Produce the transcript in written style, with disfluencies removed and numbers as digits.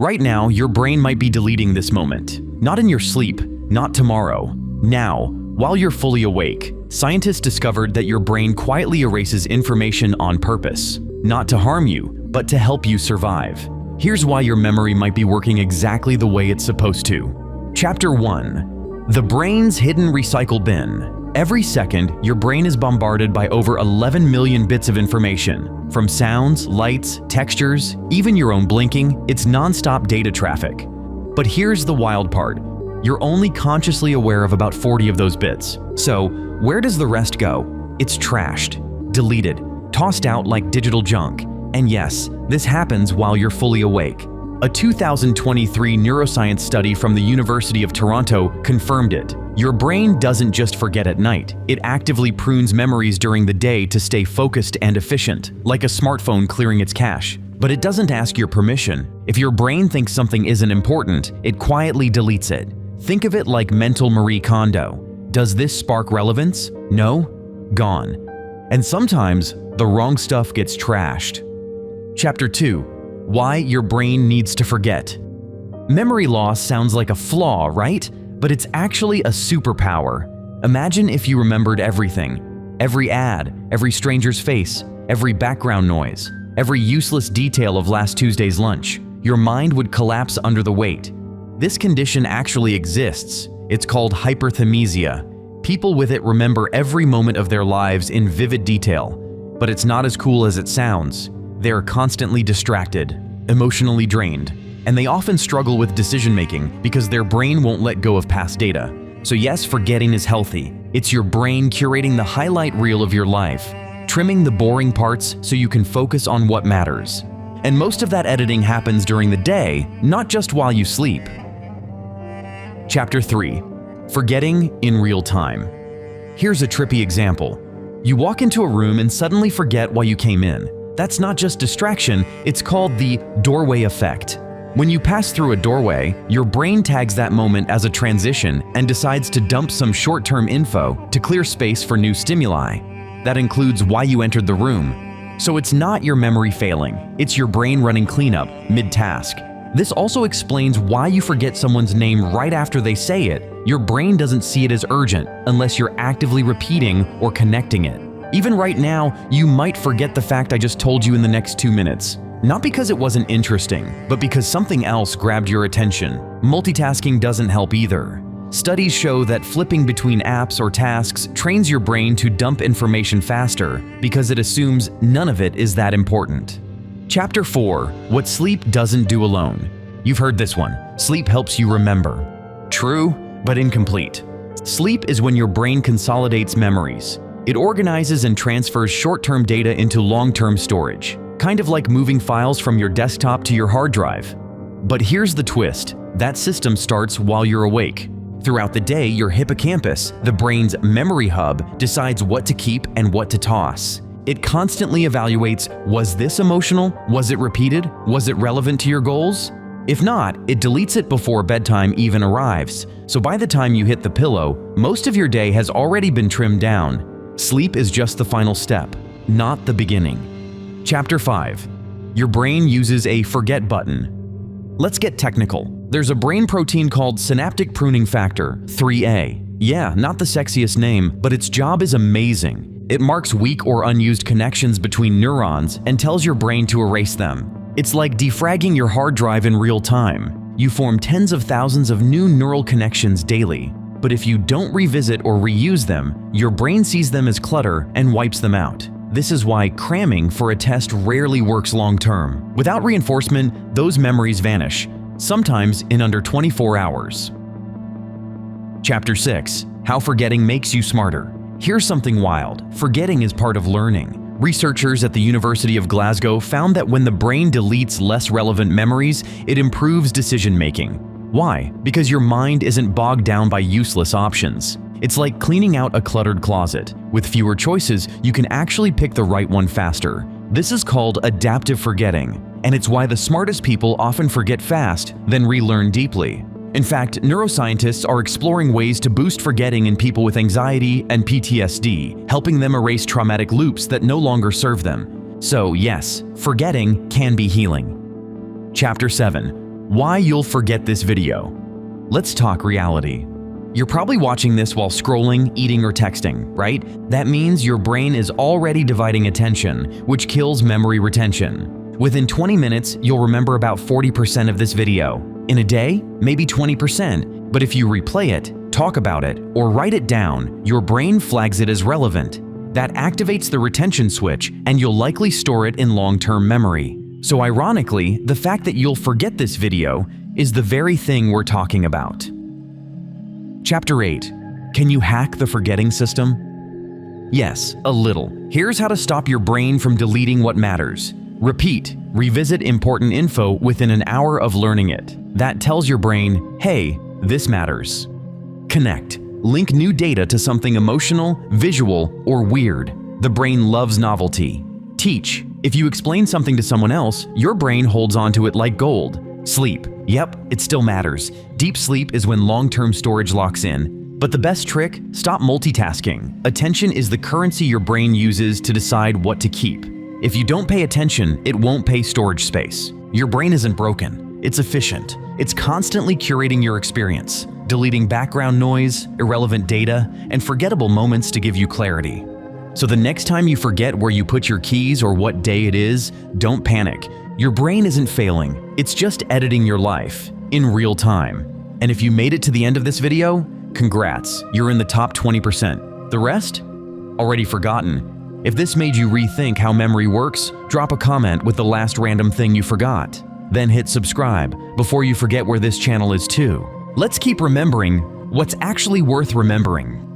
Right now, your brain might be deleting this moment. Not in your sleep, not tomorrow. Now, while you're fully awake, scientists discovered that your brain quietly erases information on purpose. Not to harm you, but to help you survive. Here's why your memory might be working exactly the way it's supposed to. Chapter 1. The brain's hidden recycle bin. Every second, your brain is bombarded by over 11 million bits of information. From sounds, lights, textures, even your own blinking, it's non-stop data traffic. But here's the wild part. You're only consciously aware of about 40 of those bits. So, where does the rest go? It's trashed, deleted, tossed out like digital junk. And yes, this happens while you're fully awake. A 2023 neuroscience study from the University of Toronto confirmed it. Your brain doesn't just forget at night. It actively prunes memories during the day to stay focused and efficient, like a smartphone clearing its cache. But it doesn't ask your permission. If your brain thinks something isn't important, it quietly deletes it. Think of it like mental Marie Kondo. Does this spark relevance? No? Gone. And sometimes, the wrong stuff gets trashed. Chapter 2. Why your brain needs to forget. Memory loss sounds like a flaw, right? But it's actually a superpower. Imagine if you remembered everything. Every ad, every stranger's face, every background noise, every useless detail of last Tuesday's lunch. Your mind would collapse under the weight. This condition actually exists. It's called hyperthymesia. People with it remember every moment of their lives in vivid detail. But it's not as cool as it sounds. They're constantly distracted, emotionally drained, and they often struggle with decision-making because their brain won't let go of past data. So yes, forgetting is healthy. It's your brain curating the highlight reel of your life, trimming the boring parts so you can focus on what matters. And most of that editing happens during the day, not just while you sleep. Chapter 3. Forgetting in real time. Here's a trippy example. You walk into a room and suddenly forget why you came in. That's not just distraction, it's called the doorway effect. When you pass through a doorway, your brain tags that moment as a transition and decides to dump some short-term info to clear space for new stimuli. That includes why you entered the room. So it's not your memory failing, it's your brain running cleanup mid-task. This also explains why you forget someone's name right after they say it. Your brain doesn't see it as urgent unless you're actively repeating or connecting it. Even right now, you might forget the fact I just told you in the next 2 minutes. Not because it wasn't interesting, but because something else grabbed your attention. Multitasking doesn't help either. Studies show that flipping between apps or tasks trains your brain to dump information faster because it assumes none of it is that important. Chapter 4. What sleep doesn't do alone. You've heard this one. Sleep helps you remember. True, but incomplete. Sleep is when your brain consolidates memories. It organizes and transfers short-term data into long-term storage, kind of like moving files from your desktop to your hard drive. But here's the twist. That system starts while you're awake. Throughout the day, your hippocampus, the brain's memory hub, decides what to keep and what to toss. It constantly evaluates, was this emotional? Was it repeated? Was it relevant to your goals? If not, it deletes it before bedtime even arrives. So by the time you hit the pillow, most of your day has already been trimmed down. Sleep is just the final step, not the beginning. Chapter 5. Your brain uses a forget button. Let's get technical. There's a brain protein called synaptic pruning factor, 3A. Yeah, not the sexiest name, but its job is amazing. It marks weak or unused connections between neurons and tells your brain to erase them. It's like defragging your hard drive in real time. You form tens of thousands of new neural connections daily. But if you don't revisit or reuse them, your brain sees them as clutter and wipes them out. This is why cramming for a test rarely works long-term. Without reinforcement, those memories vanish, sometimes in under 24 hours. Chapter 6. How forgetting makes you smarter. Here's something wild. Forgetting is part of learning. Researchers at the University of Glasgow found that when the brain deletes less relevant memories, it improves decision-making. Why? Because your mind isn't bogged down by useless options. It's like cleaning out a cluttered closet. With fewer choices, you can actually pick the right one faster. This is called adaptive forgetting, and it's why the smartest people often forget fast, then relearn deeply. In fact, neuroscientists are exploring ways to boost forgetting in people with anxiety and PTSD, helping them erase traumatic loops that no longer serve them. So yes, forgetting can be healing. Chapter 7. Why you'll forget this video. Let's talk reality. You're probably watching this while scrolling, eating, or texting, right? That means your brain is already dividing attention, which kills memory retention. Within 20 minutes, you'll remember about 40% of this video. In a day, maybe 20%, but if you replay it, talk about it, or write it down, your brain flags it as relevant. That activates the retention switch, and you'll likely store it in long-term memory. So ironically, the fact that you'll forget this video is the very thing we're talking about. Chapter 8. Can you hack the forgetting system? Yes, a little. Here's how to stop your brain from deleting what matters. Repeat. Revisit important info within an hour of learning it. That tells your brain, hey, this matters. Connect. Link new data to something emotional, visual, or weird. The brain loves novelty. Teach. If you explain something to someone else, your brain holds onto it like gold. Sleep. Yep, it still matters. Deep sleep is when long-term storage locks in. But the best trick? Stop multitasking. Attention is the currency your brain uses to decide what to keep. If you don't pay attention, it won't pay storage space. Your brain isn't broken. It's efficient. It's constantly curating your experience, deleting background noise, irrelevant data, and forgettable moments to give you clarity. So the next time you forget where you put your keys or what day it is, don't panic. Your brain isn't failing. It's just editing your life in real time. And if you made it to the end of this video, congrats, you're in the top 20%. The rest? Already forgotten. If this made you rethink how memory works, drop a comment with the last random thing you forgot. Then hit subscribe before you forget where this channel is too. Let's keep remembering what's actually worth remembering.